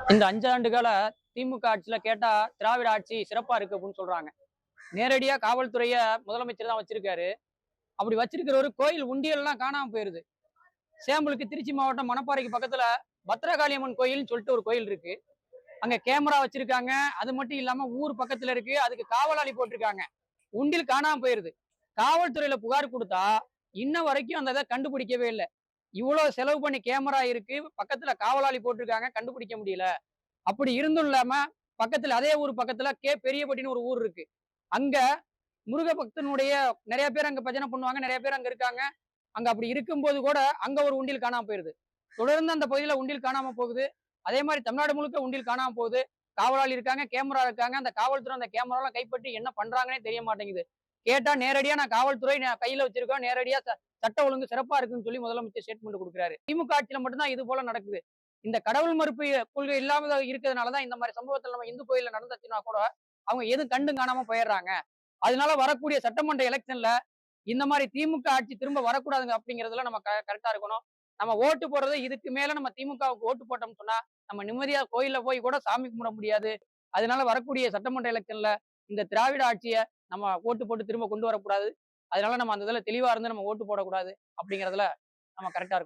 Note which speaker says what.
Speaker 1: இந்த 5 ஆண்டு கால திமுக ஆட்சியில கேட்டா, திராவிட ஆட்சி சிறப்பா இருக்கு அப்படின்னு சொல்றாங்க. நேரடியா காவல்துறைய முதலமைச்சர் தான் வச்சிருக்காரு. அப்படி வச்சிருக்கிறவரு கோயில் உண்டியல்லாம் காணாம போயிருது. சேம்பலுக்கு திருச்சி மாவட்டம் மணப்பாறைக்கு பக்கத்துல பத்திரகாளியம்மன் கோயில்னு சொல்லிட்டு ஒரு கோயில் இருக்கு. அங்க கேமரா வச்சிருக்காங்க. அது மட்டும் இல்லாம ஊர் பக்கத்துல இருக்கு. அதுக்கு காவலாளி போட்டிருக்காங்க. உண்டியல் காணாம போயிருது. காவல்துறையில புகார் குடுத்தா, இன்ன வரைக்கும் அந்த இத கண்டுபிடிக்கவே இல்ல. இவ்வளோ செலவு பண்ணி கேமரா இருக்கு. பக்கத்துல காவலாளி போட்டிருக்காங்க. கண்டுபிடிக்க முடியல. அப்படி இருந்தும் இல்லாம, பக்கத்துல அதே ஊர் பக்கத்துல பெரியபட்டின்னு ஒரு ஊர் இருக்கு. அங்க முருக பக்தனுடைய நெறைய பேர் அங்க பஜனை பண்ணுவாங்க. நெறைய பேர் அங்க இருக்காங்க. அங்க அப்படி இருக்கும்போது கூட, அங்க ஒரு உண்டியல் காணாம போயிருது. தொடர்ந்து அந்த பகுதியில உண்டியல் காணாம போகுது. அதே மாரி தமிழ்நாடு முழுக்க உண்டியல் காணாம போகுது. காவலாளி இருக்காங்க, கேமரா இருக்காங்க. அந்த காவல்துறை அந்த கேமராலாம் கைப்பற்றி என்ன பண்றாங்கன்னே தெரிய மாட்டேங்குது. கேட்டா நேரடியா நான் காவல்துறை கையில வச்சிருக்கோம். நேரடியா சட்ட ஒழுங்கு சிறப்பா இருக்குன்னு சொல்லி முதலமைச்சர் ஸ்டேட்மெண்ட் குடுக்குறாரு. திமுக ஆட்சியில மட்டும் தான் இது போல நடக்குது. இந்த கடவுள் மறுப்பு கொள்கை இல்லாம இருக்கிறதுனால தான் இந்த மாரி சம்பவத்துல நம்ம இந்து கோயில்ல நடந்துச்சுன்னா கூட, அவங்க எதுவும் கண்டும் காணாம போயிடுறாங்க. அதனால வரக்கூடிய சட்டமன்ற எலெக்ஷன்ல இந்த மாரி திமுக ஆட்சி திரும்ப வரக்கூடாதுங்க அப்படிங்கிறதுல நம்ம கரெக்ட்டா இருக்கணும். நம்ம ஓட்டு போடுறது இதுக்கு மேல நம்ம திமுகவுக்கு ஓட்டு போட்டோம்னு சொன்னா, நம்ம நிம்மதியா கோயில்ல போய் கூட சாமி கும்பிட முடியாது. அதனால வரக்கூடிய சட்டமன்ற எலெக்ஷன்ல இந்த திராவிட ஆட்சிய நம்ம ஓட்டு போட்டு திரும்ப கொண்டு வரக்கூடாது. அதனால நம்ம அந்த இதுல தெளிவா இருந்து நம்ம ஓட்டு போடக்கூடாது அப்படிங்கிறதுல நம்ம கரெக்ட்டா இருக்கணும்.